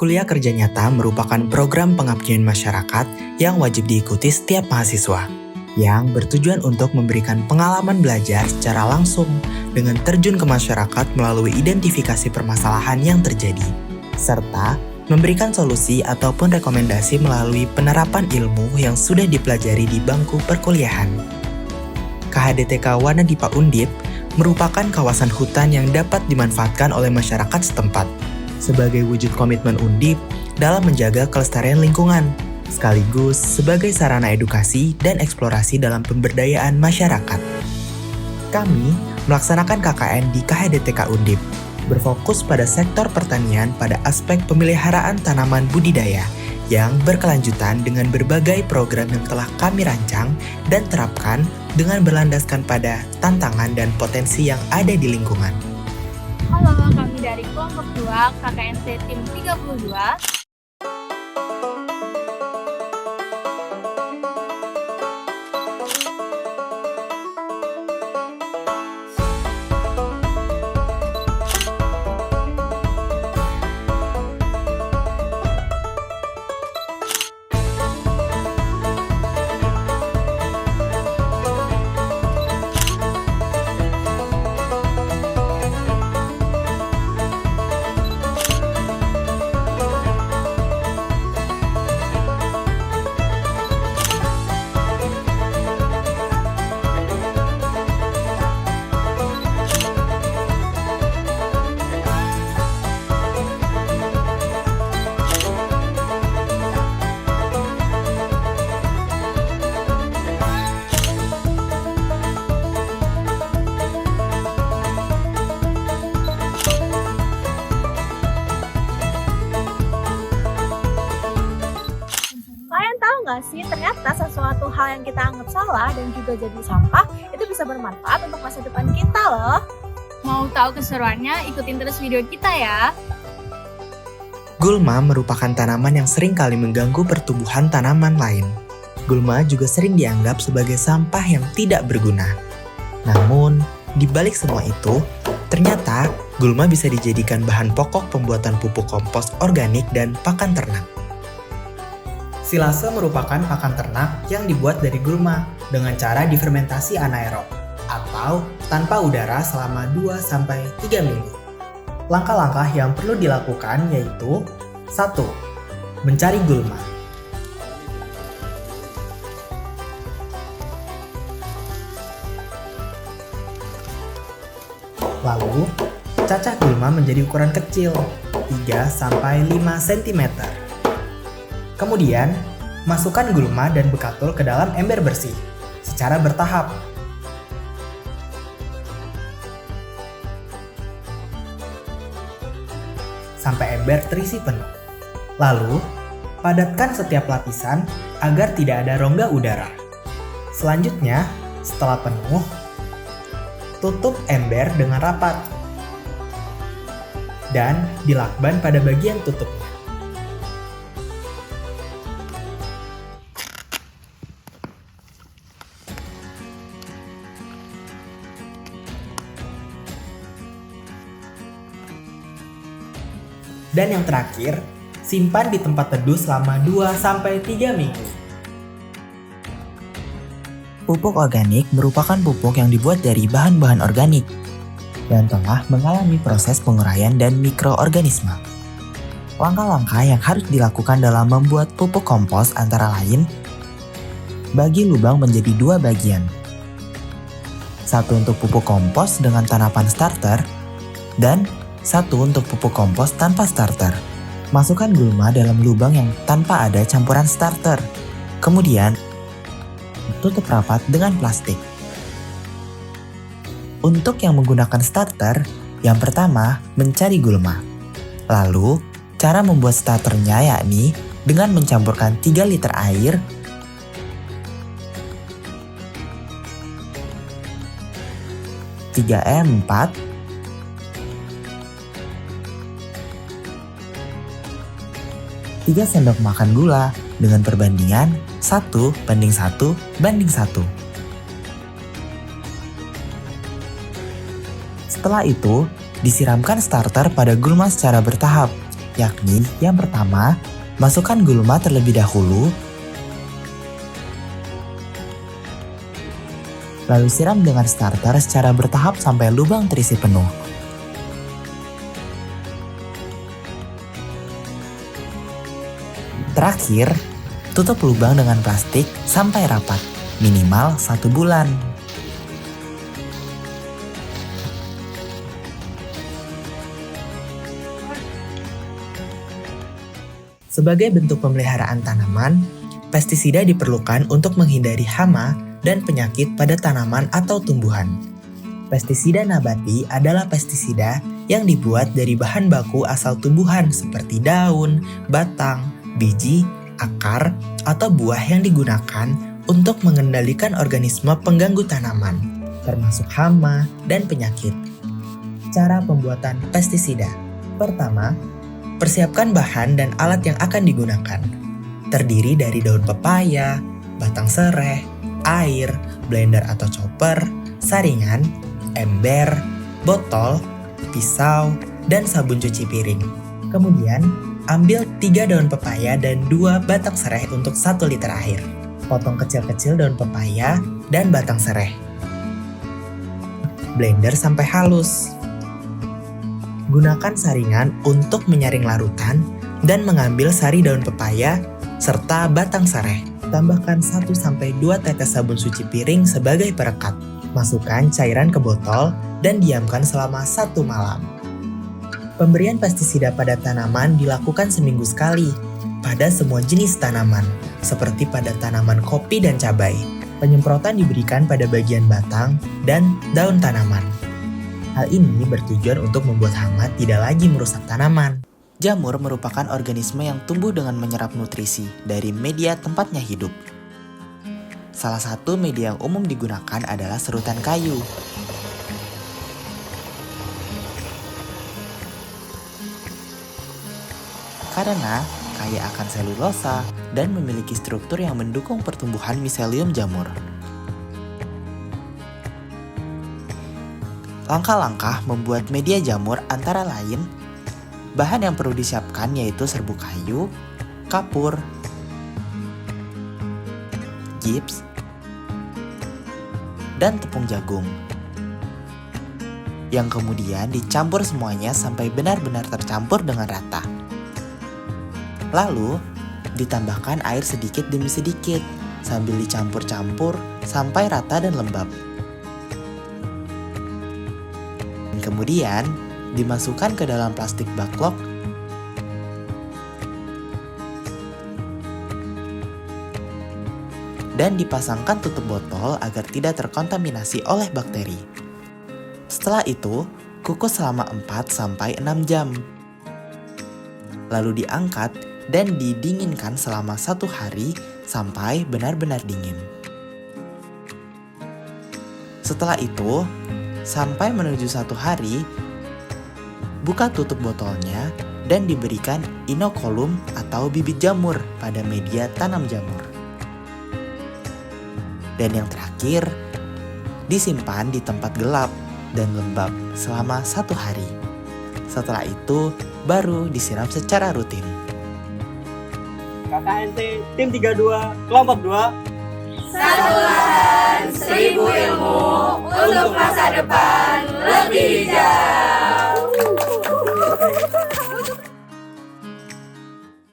Kuliah Kerja Nyata merupakan program pengabdian masyarakat yang wajib diikuti setiap mahasiswa, yang bertujuan untuk memberikan pengalaman belajar secara langsung dengan terjun ke masyarakat melalui identifikasi permasalahan yang terjadi, serta memberikan solusi ataupun rekomendasi melalui penerapan ilmu yang sudah dipelajari di bangku perkuliahan. KHDTK Wanadipa Undip merupakan kawasan hutan yang dapat dimanfaatkan oleh masyarakat setempat sebagai wujud komitmen Undip dalam menjaga kelestarian lingkungan, sekaligus sebagai sarana edukasi dan eksplorasi dalam pemberdayaan masyarakat. Kami melaksanakan KKN di KHDTK Undip, berfokus pada sektor pertanian pada aspek pemeliharaan tanaman budidaya yang berkelanjutan dengan berbagai program yang telah kami rancang dan terapkan dengan berlandaskan pada tantangan dan potensi yang ada di lingkungan. Halo, kami dari kelompok 2 KKNT Tim 32. Nggak sih, ternyata sesuatu hal yang kita anggap salah dan juga jadi sampah itu bisa bermanfaat untuk masa depan kita loh. Mau tahu keseruannya? Ikutin terus video kita ya. Gulma merupakan tanaman yang sering kali mengganggu pertumbuhan tanaman lain. Gulma juga sering dianggap sebagai sampah yang tidak berguna. Namun, di balik semua itu, ternyata gulma bisa dijadikan bahan pokok pembuatan pupuk kompos organik dan pakan ternak. Silase merupakan pakan ternak yang dibuat dari gulma dengan cara difermentasi anaerob atau tanpa udara selama 2-3 minggu. Langkah-langkah yang perlu dilakukan yaitu 1. Mencari gulma. Lalu, cacah gulma menjadi ukuran kecil 3-5 cm. Kemudian, masukkan gulma dan bekatul ke dalam ember bersih, secara bertahap. Sampai ember terisi penuh. Lalu, padatkan setiap lapisan agar tidak ada rongga udara. Selanjutnya, setelah penuh, tutup ember dengan rapat. Dan dilakban pada bagian tutupnya. Dan yang terakhir, simpan di tempat teduh selama 2-3 minggu. Pupuk organik merupakan pupuk yang dibuat dari bahan-bahan organik dan telah mengalami proses penguraian dan mikroorganisme. Langkah-langkah yang harus dilakukan dalam membuat pupuk kompos antara lain, bagi lubang menjadi 2 bagian. 1 untuk pupuk kompos dengan tanaman starter, dan 1 untuk pupuk kompos tanpa starter. Masukkan gulma dalam lubang yang tanpa ada campuran starter. Kemudian, tutup rapat dengan plastik. Untuk yang menggunakan starter, yang pertama mencari gulma. Lalu, cara membuat starternya yakni dengan mencampurkan 3 liter air, 3/4 3 sendok makan gula dengan perbandingan 1:1:1. Setelah itu, disiramkan starter pada gulma secara bertahap, yakni yang pertama, masukkan gulma terlebih dahulu, lalu siram dengan starter secara bertahap sampai lubang terisi penuh. Terakhir, tutup lubang dengan plastik sampai rapat, minimal 1 bulan. Sebagai bentuk pemeliharaan tanaman, pestisida diperlukan untuk menghindari hama dan penyakit pada tanaman atau tumbuhan. Pestisida nabati adalah pestisida yang dibuat dari bahan baku asal tumbuhan seperti daun, batang, biji, akar, atau buah yang digunakan untuk mengendalikan organisme pengganggu tanaman, termasuk hama dan penyakit. Cara pembuatan pestisida. Pertama, persiapkan bahan dan alat yang akan digunakan. Terdiri dari daun pepaya, batang sereh, air, blender atau chopper, saringan, ember, botol, pisau, dan sabun cuci piring. Kemudian, ambil 3 daun pepaya dan 2 batang sereh untuk 1 liter air. Potong kecil-kecil daun pepaya dan batang sereh. Blender sampai halus. Gunakan saringan untuk menyaring larutan dan mengambil sari daun pepaya serta batang sereh. Tambahkan 1-2 tetes sabun cuci piring sebagai perekat. Masukkan cairan ke botol dan diamkan selama 1 malam. Pemberian pestisida pada tanaman dilakukan seminggu sekali pada semua jenis tanaman, seperti pada tanaman kopi dan cabai. Penyemprotan diberikan pada bagian batang dan daun tanaman. Hal ini bertujuan untuk membuat hama tidak lagi merusak tanaman. Jamur merupakan organisme yang tumbuh dengan menyerap nutrisi dari media tempatnya hidup. Salah satu media yang umum digunakan adalah serutan kayu. Karena kaya akan selulosa dan memiliki struktur yang mendukung pertumbuhan miselium jamur. Langkah-langkah membuat media jamur antara lain, bahan yang perlu disiapkan yaitu serbuk kayu, kapur, gips, dan tepung jagung. Yang kemudian dicampur semuanya sampai benar-benar tercampur dengan rata. Lalu, ditambahkan air sedikit demi sedikit sambil dicampur-campur sampai rata dan lembab. Kemudian, dimasukkan ke dalam plastik baklok dan dipasangkan tutup botol agar tidak terkontaminasi oleh bakteri. Setelah itu, kukus selama 4-6 jam. Lalu diangkat dan didinginkan selama 1 hari sampai benar-benar dingin. Setelah itu, sampai menuju 1 hari, buka tutup botolnya dan diberikan inokulum atau bibit jamur pada media tanam jamur. Dan yang terakhir, disimpan di tempat gelap dan lembab selama 1 hari. Setelah itu, baru disiram secara rutin. KKNT Tim 32 Kelompok 2. Satu lahan, 1000 ilmu untuk masa depan lebih hijau.